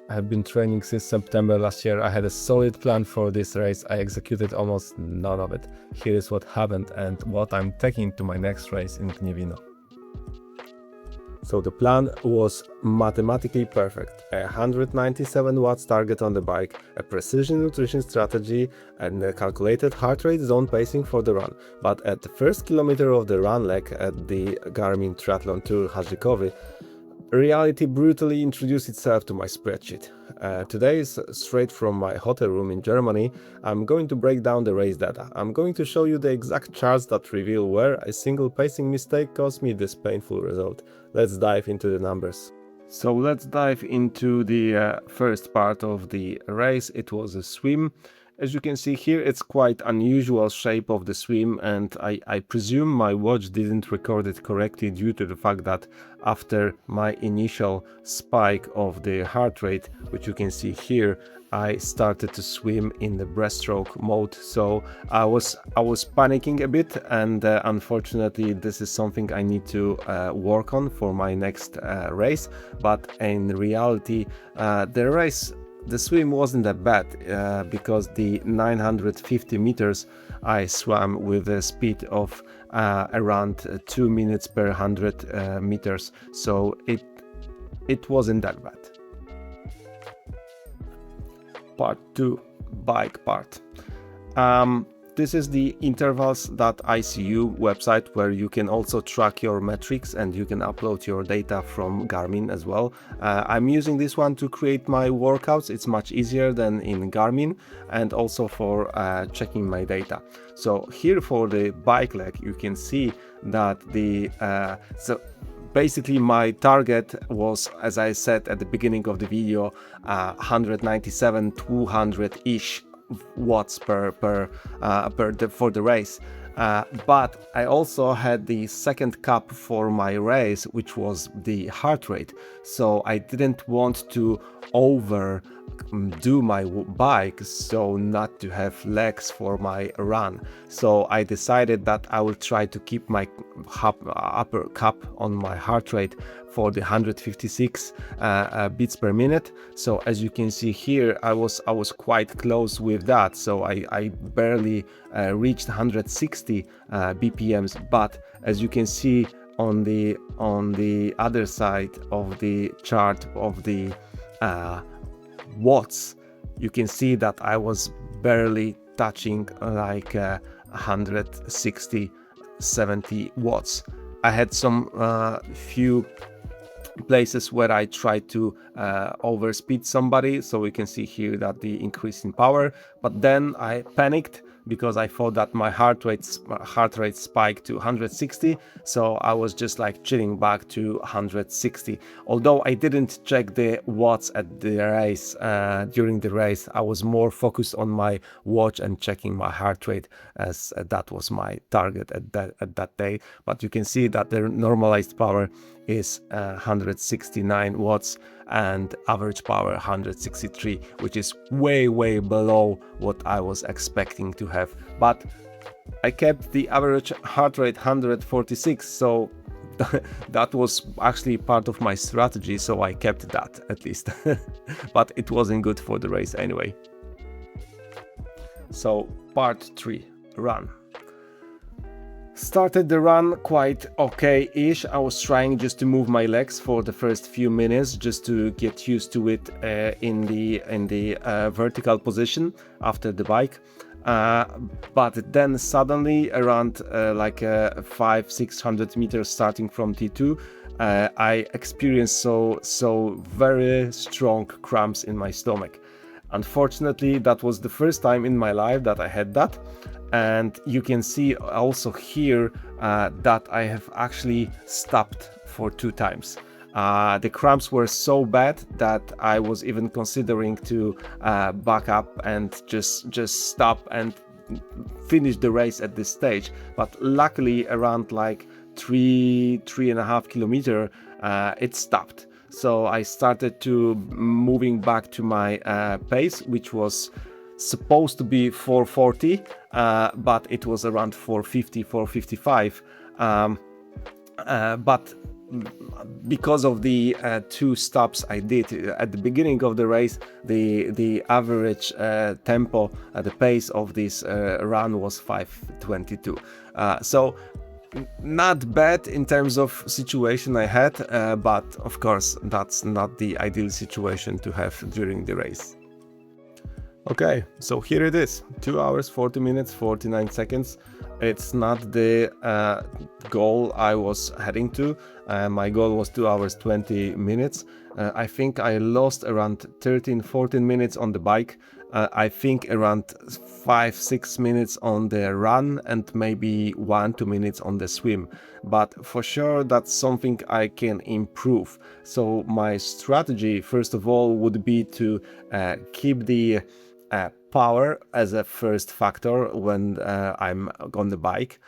I have been training since September last year. I had a solid plan for this race. I executed almost none of it. Here is what happened and what I'm taking to my next race in Gniewino. So the plan was mathematically perfect. A 197 watts target on the bike, a precision nutrition strategy, and a calculated heart rate zone pacing for the run. But at the first kilometer of the run leg at the Garmin Triathlon Tour Charzykowy, reality brutally introduced itself to my spreadsheet. Today is straight from my hotel room in Germany. I'm going to break down the race data. I'm going to show you the exact charts that reveal where a single pacing mistake caused me this painful result. Let's dive into the numbers. So let's dive into the first part of the race. It was a swim. As you can see here, it's quite unusual shape of the swim, and I presume my watch didn't record it correctly due to the fact that after my initial spike of the heart rate, which you can see here, I started to swim in the breaststroke mode. So I was panicking a bit, and unfortunately this is something I need to work on for my next race. But in reality, the swim wasn't that bad because the 950 meters I swam with a speed of around 2 minutes per 100 meters, so it wasn't that bad. Part 2, bike part. This is the Intervals.icu website where you can also track your metrics and you can upload your data from Garmin as well. I'm using this one to create my workouts. It's much easier than in Garmin, and also for checking my data. So here for the bike leg, you can see that basically my target was, as I said at the beginning of the video, 197, 200-ish watts for the race, but I also had the second cap for my race, which was the heart rate. So I didn't want to overdo my bike, so not to have legs for my run. So I decided that I will try to keep my upper cap on my heart rate for the 156 beats per minute. So as you can see here, I was quite close with that. So I barely reached 160 BPMs. But as you can see on the other side of the chart of the watts, you can see that I was barely touching like 160, 70 watts. I had some few places where I tried to overspeed somebody, so we can see here that the increase in power, but then I panicked because I thought that my heart rate spiked to 160, so I was just like chilling back to 160. Although I didn't check the watts at the race during the race, I was more focused on my watch and checking my heart rate, as that was my target at that day. But you can see that the normalized power is 169 watts and average power 163, which is way below what I was expecting to have. But I kept the average heart rate 146, so that was actually part of my strategy, so I kept that at least. But it wasn't good for the race anyway. So part 3, run. Started the run quite okay-ish. I was trying just to move my legs for the first few minutes, just to get used to it in the vertical position after the bike. But then suddenly around 500-600 meters starting from T2, I experienced so very strong cramps in my stomach. Unfortunately, that was the first time in my life that I had that. And you can see also here that I have actually stopped for 2 times. The cramps were so bad that I was even considering to back up and just stop and finish the race at this stage. But luckily around like 3.5 kilometers it stopped. So I started to moving back to my pace, which was supposed to be 440, but it was around 450, 455. But because of the 2 stops I did at the beginning of the race, the average tempo, the pace of this run was 5:22. So not bad in terms of situation I had, but of course that's not the ideal situation to have during the race. Okay, so here it is, 2 hours, 40 minutes, 49 seconds. It's not the goal I was heading to. My goal was 2 hours, 20 minutes. I think I lost around 13-14 minutes on the bike. I think around 5-6 minutes on the run and maybe 1-2 minutes on the swim. But for sure that's something I can improve. So my strategy, first of all, would be to keep the power as a first factor when I'm on the bike.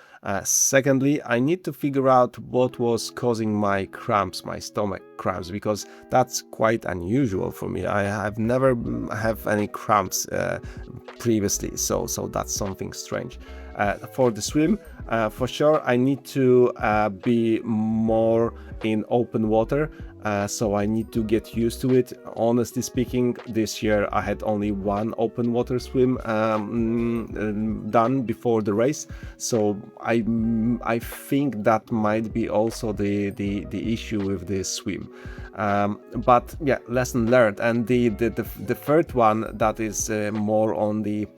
Secondly, I need to figure out what was causing my cramps, my stomach cramps, because that's quite unusual for me. I have never have any cramps previously, so that's something strange. For the swim, for sure I need to be more in open water, so I need to get used to it. Honestly speaking, this year I had only 1 open water swim done before the race, so I think that might be also the issue with this swim. But yeah, lesson learned. And the third one, that is more on the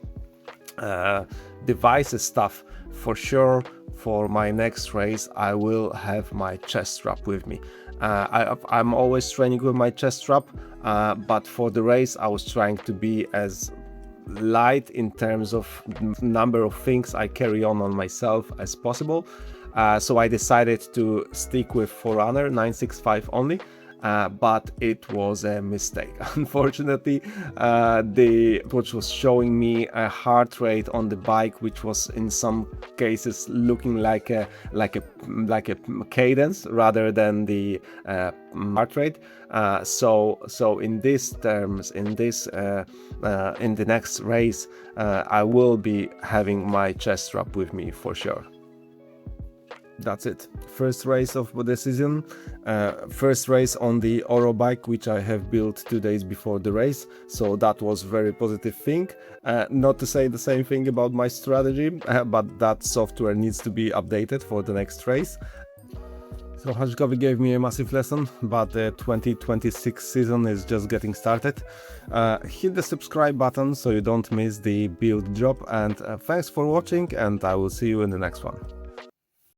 devices stuff. For sure, for my next race I will have my chest strap with me. I'm always training with my chest strap, but for the race I was trying to be as light in terms of number of things I carry on myself as possible. So I decided to stick with Forerunner 965 only. But it was a mistake. Unfortunately, which was showing me a heart rate on the bike, which was in some cases looking like a cadence rather than the heart rate. So in these terms, in the next race, I will be having my chest strap with me for sure. That's it. First race of the season. First race on the Orro bike, which I have built 2 days before the race. So that was very positive thing. Not to say the same thing about my strategy, but that software needs to be updated for the next race. So Charzykowy gave me a massive lesson, but the 2026 season is just getting started. Hit the subscribe button so you don't miss the build drop, and thanks for watching, and I will see you in the next one.